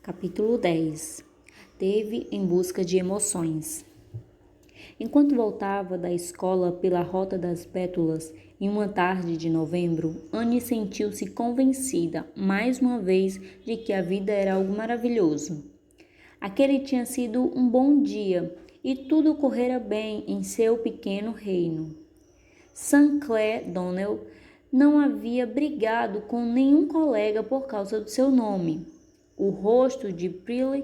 Capítulo 10. Dave em busca de emoções. Enquanto voltava da escola pela Rota das Bétulas, em uma tarde de novembro, Anne sentiu-se convencida, mais uma vez, de que a vida era algo maravilhoso. Aquele tinha sido um bom dia, e tudo correra bem em seu pequeno reino. St. Clair Donnell não havia brigado com nenhum colega por causa do seu nome. O rosto de Prilly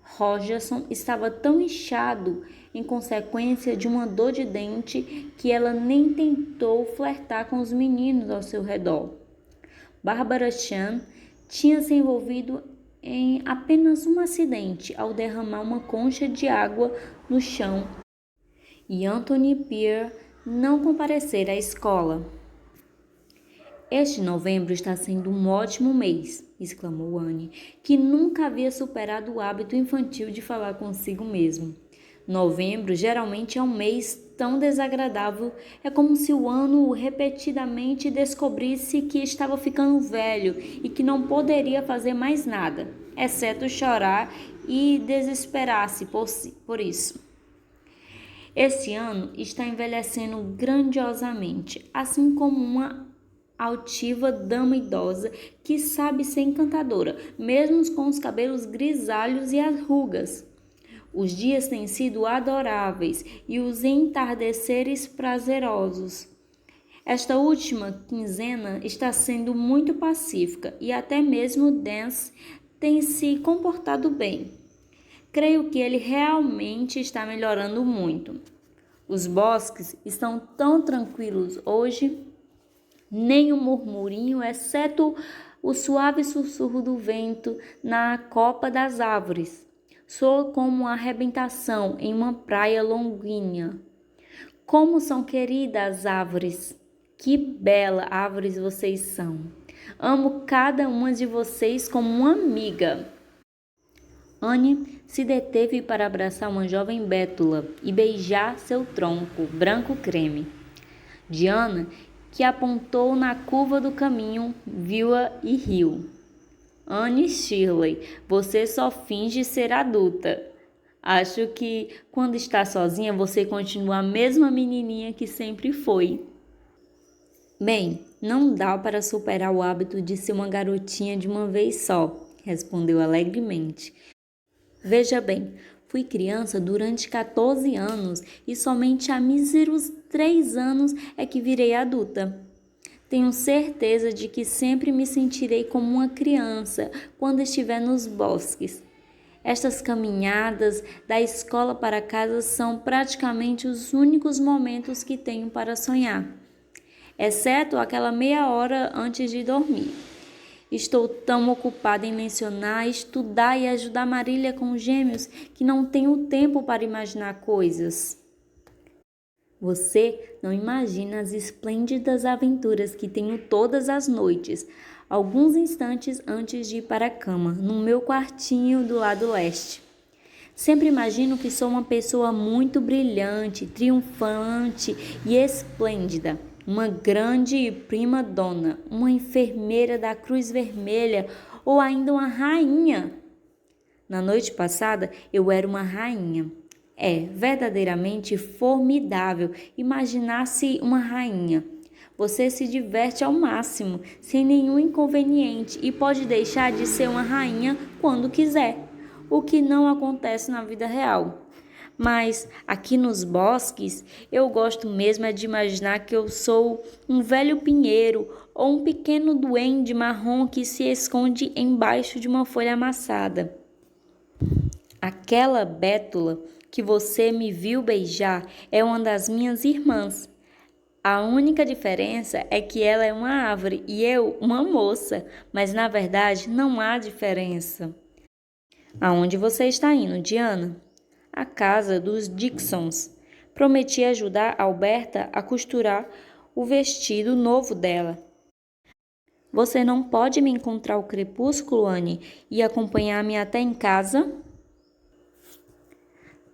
Rogerson estava tão inchado em consequência de uma dor de dente que ela nem tentou flertar com os meninos ao seu redor. Barbara Chan tinha se envolvido em apenas um acidente ao derramar uma concha de água no chão e Anthony Pierre não comparecera à escola. Este novembro está sendo um ótimo mês, exclamou Anne, que nunca havia superado o hábito infantil de falar consigo mesmo. Novembro geralmente é um mês tão desagradável, é como se o ano repetidamente descobrisse que estava ficando velho e que não poderia fazer mais nada, exceto chorar e desesperar-se por isso. Esse ano está envelhecendo grandiosamente, assim como uma altiva dama idosa que sabe ser encantadora, mesmo com os cabelos grisalhos e as rugas. Os dias têm sido adoráveis e os entardeceres prazerosos. Esta última quinzena está sendo muito pacífica e até mesmo Dance tem se comportado bem. Creio que ele realmente está melhorando muito. Os bosques estão tão tranquilos hoje. Nem um murmurinho, exceto o suave sussurro do vento na copa das árvores. Soa como uma arrebentação em uma praia longínqua. Como são queridas as árvores! Que belas árvores vocês são! Amo cada uma de vocês como uma amiga. Anne se deteve para abraçar uma jovem bétula e beijar seu tronco branco creme. Diana, que apontou na curva do caminho, viu-a e riu. Anne Shirley, você só finge ser adulta. Acho que, quando está sozinha, você continua a mesma menininha que sempre foi. Bem, não dá para superar o hábito de ser uma garotinha de uma vez só, respondeu alegremente. Veja bem, fui criança durante 14 anos e somente há míseros 3 anos é que virei adulta. Tenho certeza de que sempre me sentirei como uma criança quando estiver nos bosques. Estas caminhadas da escola para casa são praticamente os únicos momentos que tenho para sonhar, exceto aquela meia hora antes de dormir. Estou tão ocupada em lecionar, estudar e ajudar Marília com os gêmeos que não tenho tempo para imaginar coisas. Você não imagina as esplêndidas aventuras que tenho todas as noites, alguns instantes antes de ir para a cama, no meu quartinho do lado leste. Sempre imagino que sou uma pessoa muito brilhante, triunfante e esplêndida. Uma grande prima donna, uma enfermeira da Cruz Vermelha ou ainda uma rainha. Na noite passada eu era uma rainha. É verdadeiramente formidável imaginar-se uma rainha. Você se diverte ao máximo, sem nenhum inconveniente e pode deixar de ser uma rainha quando quiser, o que não acontece na vida real. Mas aqui nos bosques, eu gosto mesmo de imaginar que eu sou um velho pinheiro ou um pequeno duende marrom que se esconde embaixo de uma folha amassada. Aquela bétula que você me viu beijar é uma das minhas irmãs. A única diferença é que ela é uma árvore e eu uma moça, mas na verdade não há diferença. Aonde você está indo, Diana? A casa dos Dixons. Prometi ajudar Alberta a costurar o vestido novo dela. Você não pode me encontrar ao crepúsculo, Anne, e acompanhar-me até em casa?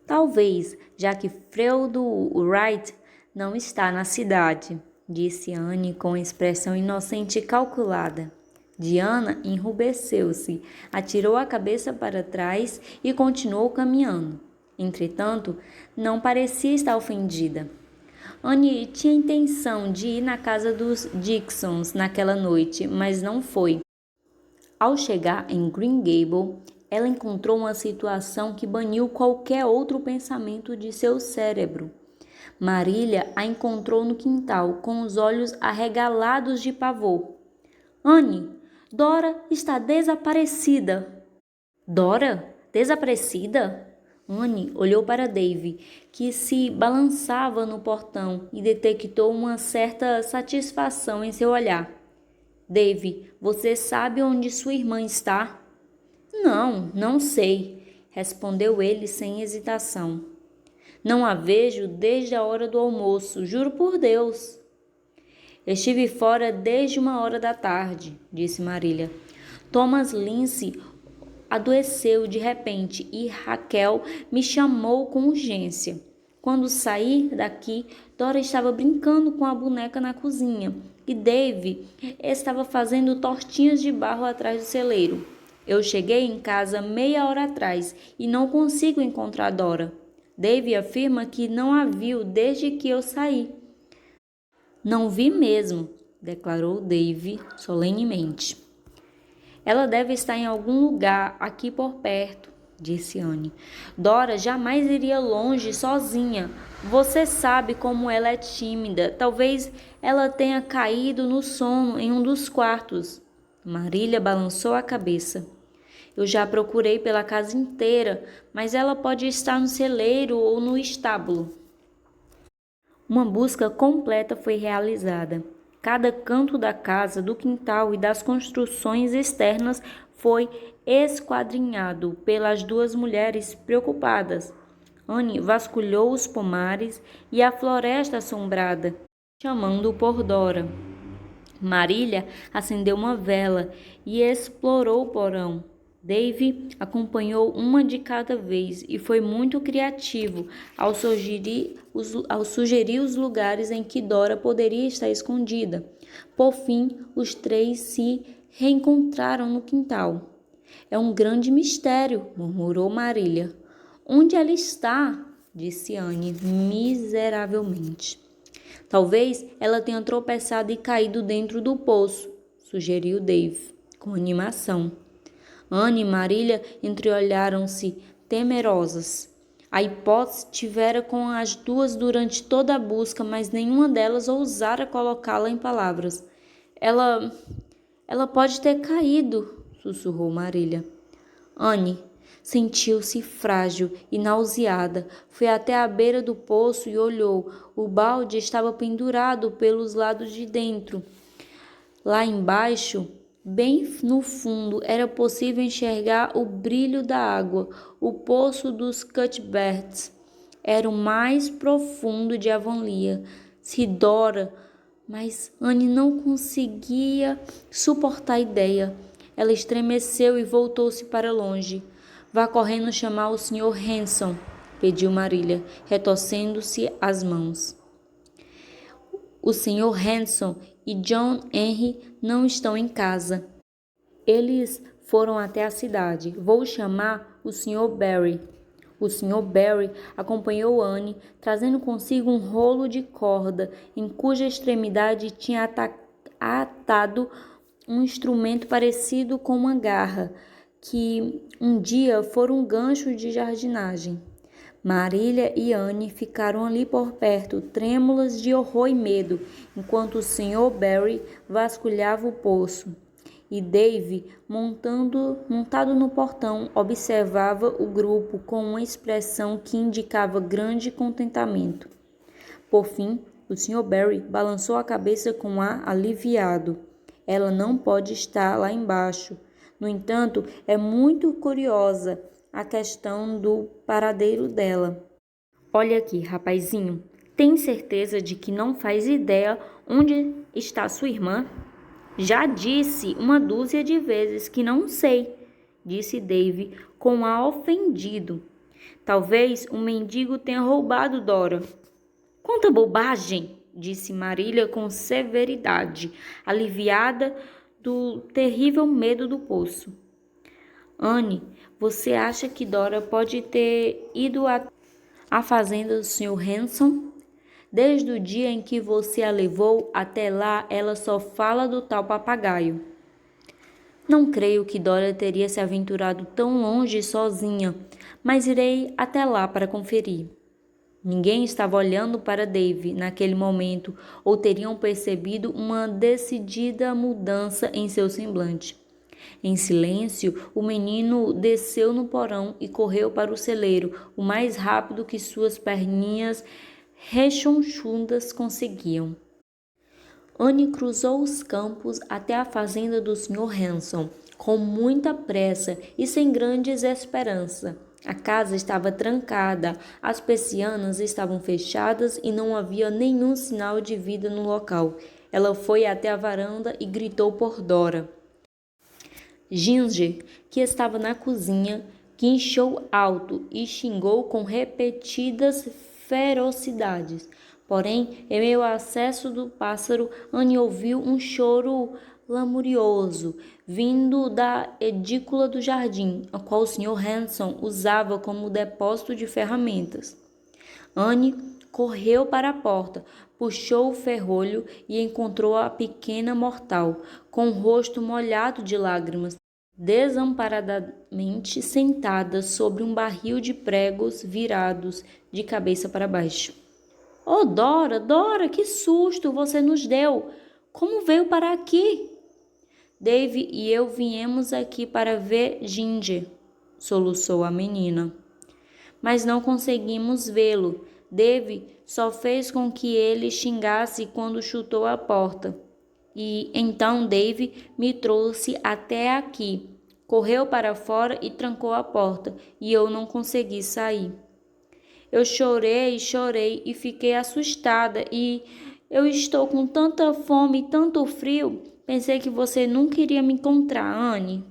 Talvez, já que Fredo Wright não está na cidade, disse Anne com expressão inocente e calculada. Diana enrubesceu-se, atirou a cabeça para trás e continuou caminhando. Entretanto, não parecia estar ofendida. Anne tinha intenção de ir na casa dos Dixons naquela noite, mas não foi. Ao chegar em Green Gable, ela encontrou uma situação que baniu qualquer outro pensamento de seu cérebro. Marília a encontrou no quintal, com os olhos arregalados de pavor. Anne, Dora está desaparecida. Dora? Desaparecida? Anne olhou para Dave, que se balançava no portão, e detectou uma certa satisfação em seu olhar. Dave, você sabe onde sua irmã está? Não sei, respondeu ele sem hesitação. Não a vejo desde a hora do almoço, juro por Deus. Estive fora desde 1 hora da tarde, disse Marília. Thomas Lindsay adoeceu de repente e Raquel me chamou com urgência. Quando saí daqui, Dora estava brincando com a boneca na cozinha e Dave estava fazendo tortinhas de barro atrás do celeiro. Eu cheguei em casa meia hora atrás e não consigo encontrar Dora. Dave afirma que não a viu desde que eu saí. Não vi mesmo, declarou Dave solenemente. Ela deve estar em algum lugar aqui por perto, disse Anne. Dora jamais iria longe sozinha. Você sabe como ela é tímida. Talvez ela tenha caído no sono em um dos quartos. Marília balançou a cabeça. Eu já procurei pela casa inteira, mas ela pode estar no celeiro ou no estábulo. Uma busca completa foi realizada. Cada canto da casa, do quintal e das construções externas foi esquadrinhado pelas duas mulheres preocupadas. Anne vasculhou os pomares e a floresta assombrada, chamando por Dora. Marília acendeu uma vela e explorou o porão. Dave acompanhou uma de cada vez e foi muito criativo ao sugerir os lugares em que Dora poderia estar escondida. Por fim, os três se reencontraram no quintal. É um grande mistério, murmurou Marília. Onde ela está? Disse Anne, miseravelmente. Talvez ela tenha tropeçado e caído dentro do poço, sugeriu Dave, com animação. Anne e Marília entreolharam-se temerosas. A hipótese tivera com as duas durante toda a busca, mas nenhuma delas ousara colocá-la em palavras. Ela pode ter caído, sussurrou Marília. Anne sentiu-se frágil e nauseada. Foi até a beira do poço e olhou. O balde estava pendurado pelos lados de dentro. Lá embaixo, bem no fundo, era possível enxergar o brilho da água. O poço dos Cuthberts era o mais profundo de Avonlea. Se Dora... Mas Anne não conseguia suportar a ideia. Ela estremeceu e voltou-se para longe. Vá correndo chamar o Sr. Hanson, pediu Marília, retorcendo-se as mãos. O Sr. Hanson e John Henry não estão em casa. Eles foram até a cidade. Vou chamar o Sr. Barry. O Sr. Barry acompanhou Anne, trazendo consigo um rolo de corda, em cuja extremidade tinha atado um instrumento parecido com uma garra, que um dia fora um gancho de jardinagem. Marília e Anne ficaram ali por perto, trêmulas de horror e medo, enquanto o Sr. Barry vasculhava o poço. E Dave, montado no portão, observava o grupo com uma expressão que indicava grande contentamento. Por fim, o Sr. Barry balançou a cabeça com ar aliviado. Ela não pode estar lá embaixo. No entanto, é muito curiosa a questão do paradeiro dela. Olha aqui, rapazinho, tem certeza de que não faz ideia onde está sua irmã? Já disse 1 dúzia de vezes que não sei, disse Dave com ar ofendido. Talvez um mendigo tenha roubado Dora. Quanta bobagem, disse Marília com severidade, aliviada do terrível medo do poço. Anne, você acha que Dora pode ter ido à fazenda do Sr. Hanson? Desde o dia em que você a levou até lá, ela só fala do tal papagaio. Não creio que Dora teria se aventurado tão longe sozinha, mas irei até lá para conferir. Ninguém estava olhando para Dave naquele momento ou teriam percebido uma decidida mudança em seu semblante. Em silêncio, o menino desceu no porão e correu para o celeiro o mais rápido que suas perninhas rechonchudas conseguiam. Anne cruzou os campos até a fazenda do Sr. Hanson, com muita pressa e sem grandes esperanças. A casa estava trancada, as persianas estavam fechadas e não havia nenhum sinal de vida no local. Ela foi até a varanda e gritou por Dora. Ginger, que estava na cozinha, guinchou alto e xingou com repetidas ferocidades. Porém, em meio ao acesso do pássaro, Anne ouviu um choro lamurioso, vindo da edícula do jardim, a qual o Sr. Hanson usava como depósito de ferramentas. Anne correu para a porta, puxou o ferrolho e encontrou a pequena mortal, com o rosto molhado de lágrimas, desamparadamente sentada sobre um barril de pregos virados de cabeça para baixo. Oh, Dora, Dora, que susto você nos deu! Como veio parar aqui? Dave e eu viemos aqui para ver Ginger, soluçou a menina. Mas não conseguimos vê-lo. Dave só fez com que ele xingasse quando chutou a porta. E então Dave me trouxe até aqui. Correu para fora e trancou a porta, e eu não consegui sair. Eu chorei e fiquei assustada, e eu estou com tanta fome e tanto frio. Pensei que você nunca iria me encontrar, Anne.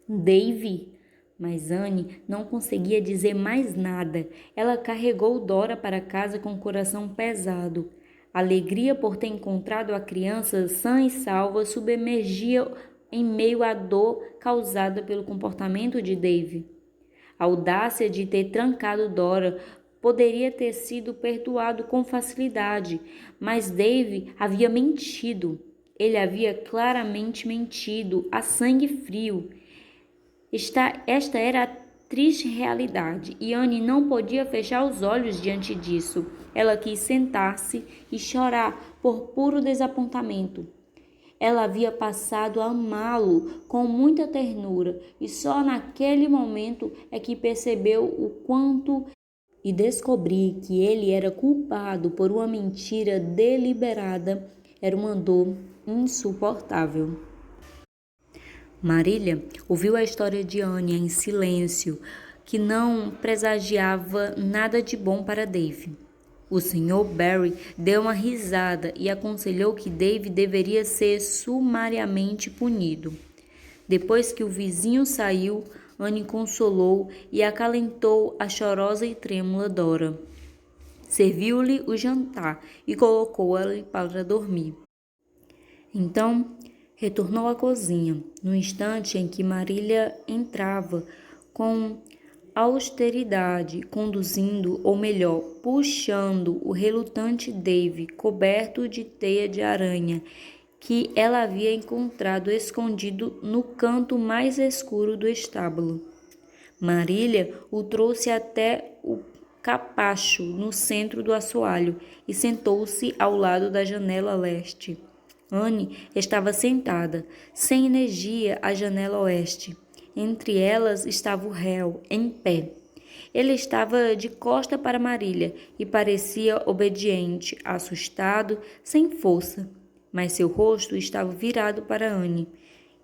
Dave? Mas Anne não conseguia dizer mais nada. Ela carregou Dora para casa com o coração pesado. A alegria por ter encontrado a criança sã e salva submergia em meio à dor causada pelo comportamento de Dave. A audácia de ter trancado Dora poderia ter sido perdoado com facilidade, mas Dave havia mentido. Ele havia claramente mentido, a sangue frio. Esta era a triste realidade, e Anne não podia fechar os olhos diante disso. Ela quis sentar-se e chorar por puro desapontamento. Ela havia passado a amá-lo com muita ternura, e só naquele momento é que percebeu o quanto e descobrir que ele era culpado por uma mentira deliberada era uma dor insuportável. Marília ouviu a história de Anne em silêncio, que não presagiava nada de bom para Dave. O Sr. Barry deu uma risada e aconselhou que Dave deveria ser sumariamente punido. Depois que o vizinho saiu, Anne consolou e acalentou a chorosa e trêmula Dora. Serviu-lhe o jantar e colocou-a para dormir. Então, retornou à cozinha, no instante em que Marília entrava com austeridade, conduzindo, ou melhor, puxando o relutante Dave, coberto de teia de aranha, que ela havia encontrado escondido no canto mais escuro do estábulo. Marília o trouxe até o capacho no centro do assoalho e sentou-se ao lado da janela leste. Anne estava sentada, sem energia, à janela oeste. Entre elas estava o réu, em pé. Ele estava de costa para Marília e parecia obediente, assustado, sem força. Mas seu rosto estava virado para Anne.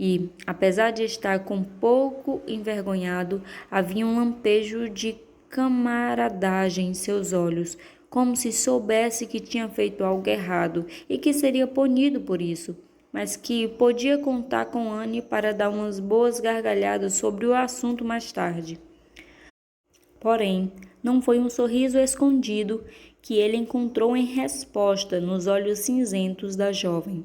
E, apesar de estar com pouco envergonhado, havia um lampejo de camaradagem em seus olhos, como se soubesse que tinha feito algo errado e que seria punido por isso, mas que podia contar com Anne para dar umas boas gargalhadas sobre o assunto mais tarde. Porém, não foi um sorriso escondido que ele encontrou em resposta nos olhos cinzentos da jovem.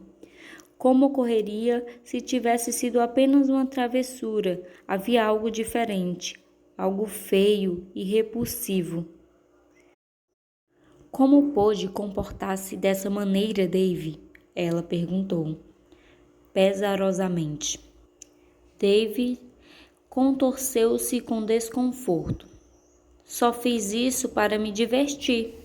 Como ocorreria se tivesse sido apenas uma travessura? Havia algo diferente, algo feio e repulsivo. Como pôde comportar-se dessa maneira, Dave? Ela perguntou, pesarosamente. Dave contorceu-se com desconforto. Só fiz isso para me divertir.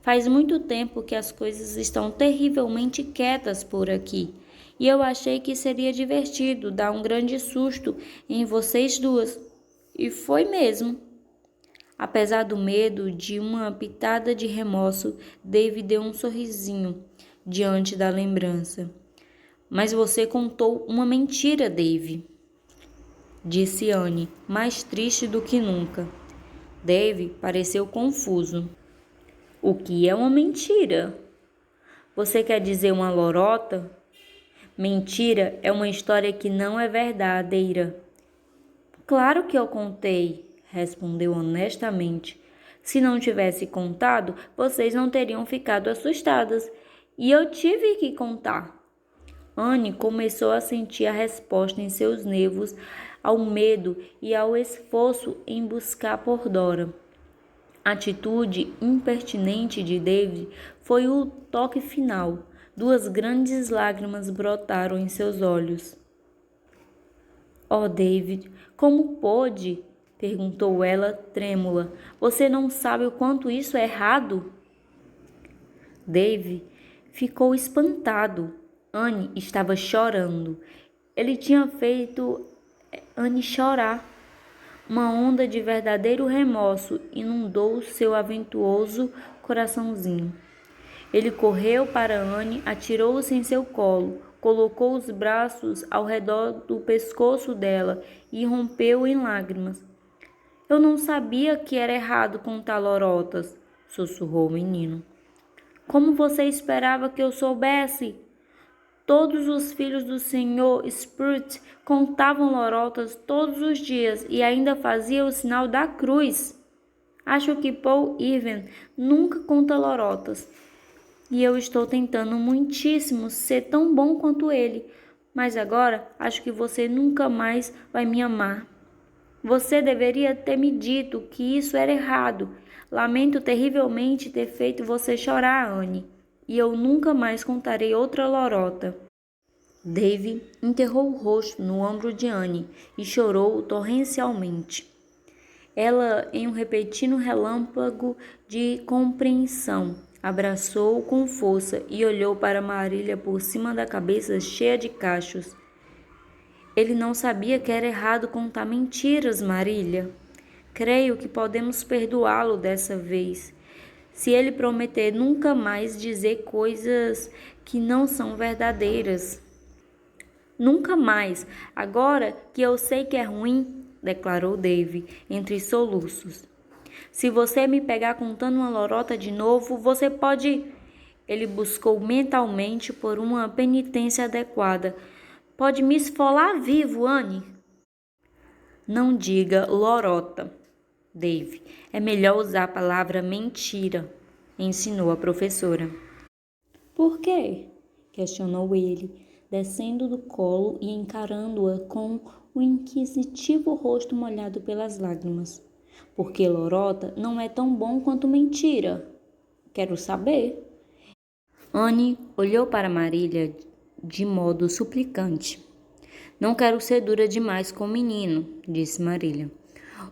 Faz muito tempo que as coisas estão terrivelmente quietas por aqui, e eu achei que seria divertido dar um grande susto em vocês duas. E foi mesmo. Apesar do medo, de uma pitada de remorso, Dave deu um sorrisinho diante da lembrança. Mas você contou uma mentira, Dave, disse Anne, mais triste do que nunca. Dave pareceu confuso. O que é uma mentira? Você quer dizer uma lorota? Mentira é uma história que não é verdadeira. Claro que eu contei, respondeu honestamente. Se não tivesse contado, vocês não teriam ficado assustadas. E eu tive que contar. Anne começou a sentir a resposta em seus nervos ao medo e ao esforço em buscar por Dora. A atitude impertinente de David foi o toque final. 2 grandes lágrimas brotaram em seus olhos. Oh, David, como pôde? Perguntou ela, trêmula. Você não sabe o quanto isso é errado? David ficou espantado. Anne estava chorando. Ele tinha feito Anne chorar. Uma onda de verdadeiro remorso inundou seu aventuroso coraçãozinho. Ele correu para Anne, atirou-se em seu colo, colocou os braços ao redor do pescoço dela e rompeu em lágrimas. Eu não sabia que era errado contar lorotas, sussurrou o menino. Como você esperava que eu soubesse? Todos os filhos do Sr. Sprute contavam lorotas todos os dias e ainda fazia o sinal da cruz. Acho que Paul Irving nunca conta lorotas. E eu estou tentando muitíssimo ser tão bom quanto ele. Mas agora acho que você nunca mais vai me amar. Você deveria ter me dito que isso era errado. Lamento terrivelmente ter feito você chorar, Anne. E eu nunca mais contarei outra lorota. Dave enterrou o rosto no ombro de Anne e chorou torrencialmente. Ela, em um repentino relâmpago de compreensão, abraçou-o com força e olhou para Marília por cima da cabeça cheia de cachos. Ele não sabia que era errado contar mentiras, Marília. Creio que podemos perdoá-lo dessa vez, se ele prometer nunca mais dizer coisas que não são verdadeiras. Nunca mais, agora que eu sei que é ruim, declarou Dave, entre soluços. Se você me pegar contando uma lorota de novo, você pode... Ele buscou mentalmente por uma penitência adequada. Pode me esfolar vivo, Anne. Não diga lorota, Dave. É melhor usar a palavra mentira, ensinou a professora. Por quê? Questionou ele, descendo do colo e encarando-a com o inquisitivo rosto molhado pelas lágrimas. Porque lorota não é tão bom quanto mentira. Quero saber. Anne olhou para Marília de modo suplicante. Não quero ser dura demais com o menino, disse Marília.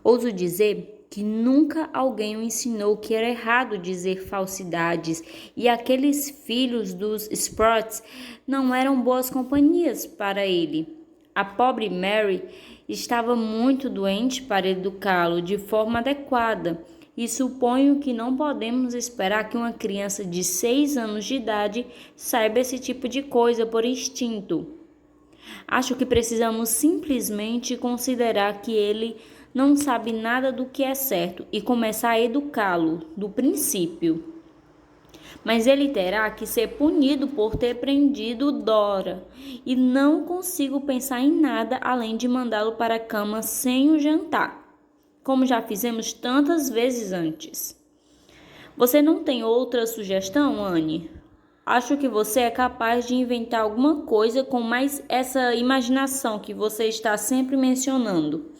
Ouso dizer que nunca alguém o ensinou que era errado dizer falsidades e aqueles filhos dos Sprats não eram boas companhias para ele. A pobre Mary estava muito doente para educá-lo de forma adequada e suponho que não podemos esperar que uma criança de 6 anos de idade saiba esse tipo de coisa por instinto. Acho que precisamos simplesmente considerar que ele não sabe nada do que é certo e começar a educá-lo do princípio. Mas ele terá que ser punido por ter prendido Dora, e não consigo pensar em nada além de mandá-lo para a cama sem o jantar, como já fizemos tantas vezes antes. Você não tem outra sugestão, Anne? Acho que você é capaz de inventar alguma coisa com mais essa imaginação que você está sempre mencionando.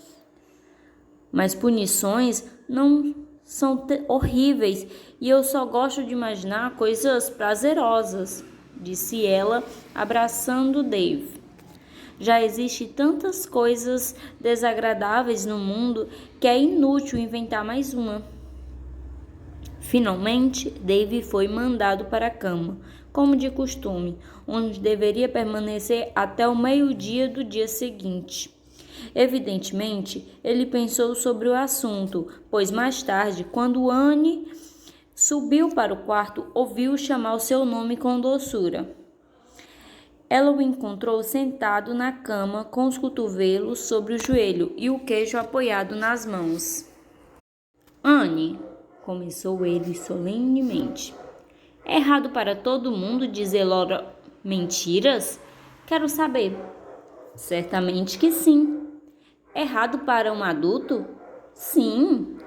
Mas punições não são horríveis e eu só gosto de imaginar coisas prazerosas, disse ela, abraçando Dave. Já existe tantas coisas desagradáveis no mundo que é inútil inventar mais uma. Finalmente, Dave foi mandado para a cama, como de costume, onde deveria permanecer até o meio-dia do dia seguinte. Evidentemente, ele pensou sobre o assunto, pois mais tarde, quando Anne subiu para o quarto, ouviu chamar o seu nome com doçura. Ela o encontrou sentado na cama, com os cotovelos sobre o joelho e o queijo apoiado nas mãos. Anne, começou ele solenemente. É errado para todo mundo dizer mentiras? Quero saber. Certamente que sim. Errado para um adulto? Sim.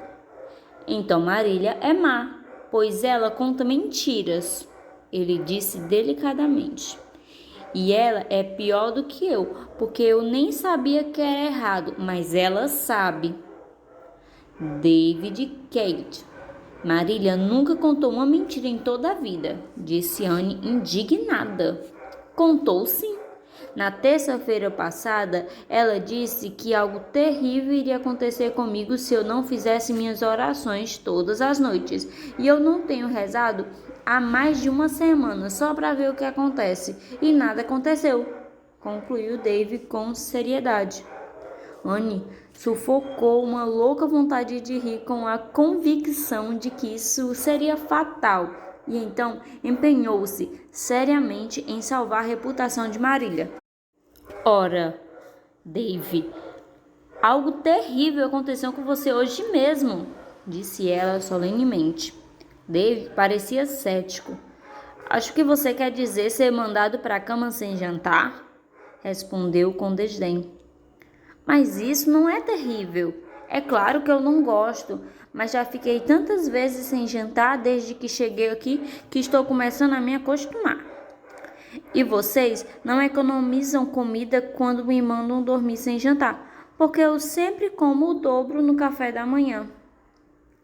Então Marília é má, pois ela conta mentiras, ele disse delicadamente. E ela é pior do que eu, porque eu nem sabia que era errado, mas ela sabe. David Kate. Marília nunca contou uma mentira em toda a vida, disse Anne indignada. Contou sim. Na terça-feira passada, ela disse que algo terrível iria acontecer comigo se eu não fizesse minhas orações todas as noites. E eu não tenho rezado há mais de uma semana só para ver o que acontece. E nada aconteceu, concluiu Dave com seriedade. Anne sufocou uma louca vontade de rir com a convicção de que isso seria fatal e então empenhou-se seriamente em salvar a reputação de Marília. Ora, Dave, algo terrível aconteceu com você hoje mesmo, disse ela solenemente. Dave parecia cético. Acho que você quer dizer ser mandado para a cama sem jantar? Respondeu com desdém. Mas isso não é terrível. É claro que eu não gosto, mas já fiquei tantas vezes sem jantar desde que cheguei aqui que estou começando a me acostumar. E vocês não economizam comida quando me mandam dormir sem jantar, porque eu sempre como o dobro no café da manhã.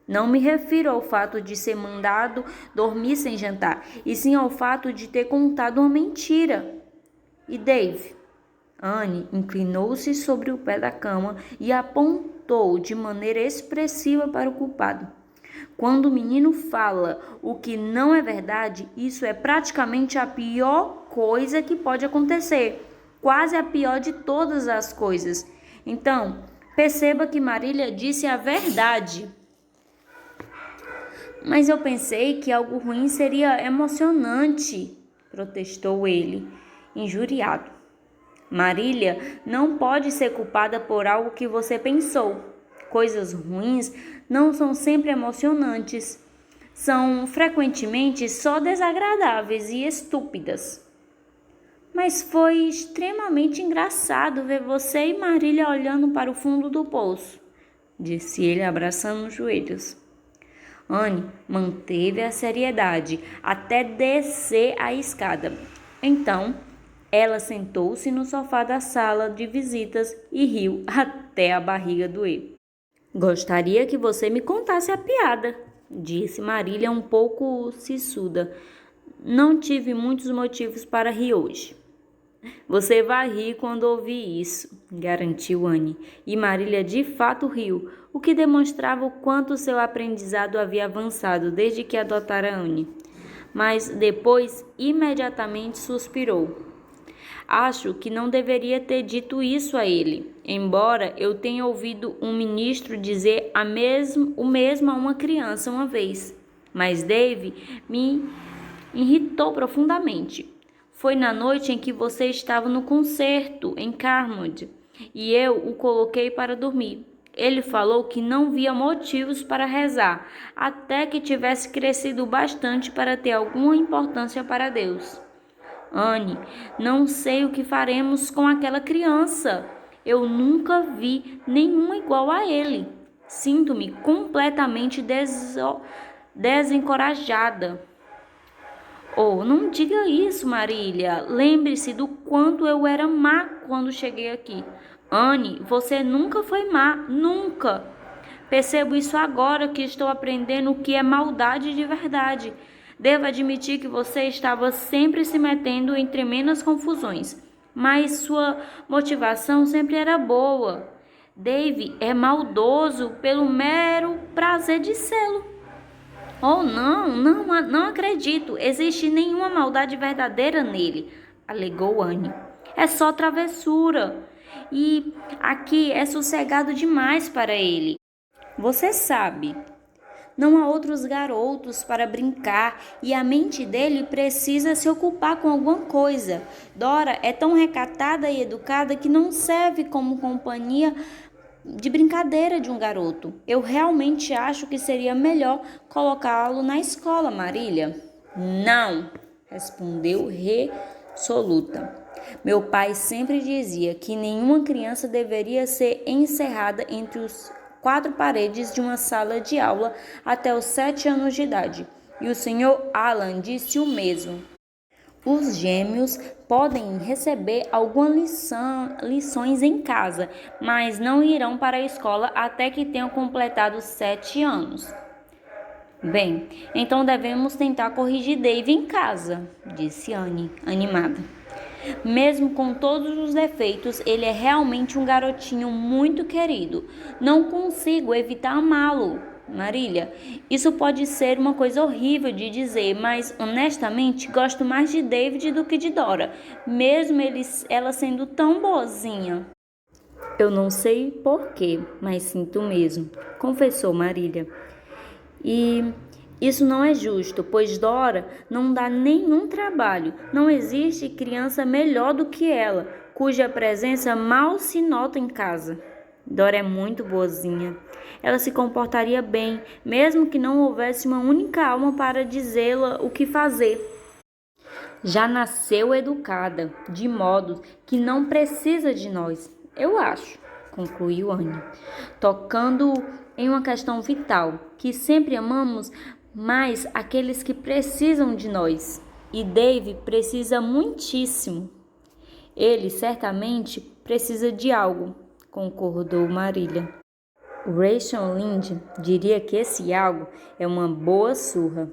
Não me refiro ao fato de ser mandado dormir sem jantar, e sim ao fato de ter contado uma mentira. E Dave? Anne inclinou-se sobre o pé da cama e apontou de maneira expressiva para o culpado. Quando o menino fala o que não é verdade, isso é praticamente a pior coisa que pode acontecer, quase a pior de todas as coisas. Então, perceba que Marília disse a verdade. Mas eu pensei que algo ruim seria emocionante, protestou ele, injuriado. Marília não pode ser culpada por algo que você pensou. Coisas ruins não são sempre emocionantes. São frequentemente só desagradáveis e estúpidas. Mas foi extremamente engraçado ver você e Marília olhando para o fundo do poço, disse ele abraçando os joelhos. Anne manteve a seriedade até descer a escada. Então, ela sentou-se no sofá da sala de visitas e riu até a barriga doer. Gostaria que você me contasse a piada, disse Marília um pouco sissuda. Não tive muitos motivos para rir hoje. Você vai rir quando ouvir isso, garantiu Anne. E Marília de fato riu, o que demonstrava o quanto seu aprendizado havia avançado desde que adotara Anne. Mas depois, imediatamente suspirou. Acho que não deveria ter dito isso a ele, embora eu tenha ouvido um ministro dizer o mesmo a uma criança uma vez. Mas Dave me irritou profundamente. Foi na noite em que você estava no concerto em Carmody e eu o coloquei para dormir. Ele falou que não via motivos para rezar, até que tivesse crescido bastante para ter alguma importância para Deus. Anne, não sei o que faremos com aquela criança. Eu nunca vi nenhuma igual a ele. Sinto-me completamente desencorajada. Oh, não diga isso, Marília. Lembre-se do quanto eu era má quando cheguei aqui. Anne, você nunca foi má, nunca. Percebo isso agora que estou aprendendo o que é maldade de verdade. Devo admitir que você estava sempre se metendo em tremendas confusões, mas sua motivação sempre era boa. Dave é maldoso pelo mero prazer de sê-lo. Oh, não acredito. Existe nenhuma maldade verdadeira nele, alegou Anne. É só travessura. E aqui é sossegado demais para ele. Você sabe, não há outros garotos para brincar e a mente dele precisa se ocupar com alguma coisa. Dora é tão recatada e educada que não serve como companhia de brincadeira de um garoto. Eu realmente acho que seria melhor colocá-lo na escola, Marília. Não, respondeu resoluta. Meu pai sempre dizia que nenhuma criança deveria ser encerrada entre os quatro paredes de uma sala de aula até os 7 anos de idade. E o Sr. Alan disse o mesmo. Os gêmeos podem receber algumas lições em casa, mas não irão para a escola até que tenham completado 7 anos. Bem, então devemos tentar corrigir Dave em casa, disse Anne, animada. Mesmo com todos os defeitos, ele é realmente um garotinho muito querido. Não consigo evitar amá-lo. Marília, isso pode ser uma coisa horrível de dizer, mas honestamente gosto mais de David do que de Dora, mesmo ela sendo tão boazinha. Eu não sei porquê, mas sinto mesmo, confessou Marília. E isso não é justo, pois Dora não dá nenhum trabalho. Não existe criança melhor do que ela, cuja presença mal se nota em casa. Dora é muito boazinha. Ela se comportaria bem, mesmo que não houvesse uma única alma para dizê-la o que fazer. Já nasceu educada, de modo que não precisa de nós, eu acho, concluiu Anne, tocando em uma questão vital, que sempre amamos mais aqueles que precisam de nós. E Dave precisa muitíssimo. Ele certamente precisa de algo, concordou Marília. O Rachel Lynde diria que esse algo é uma boa surra.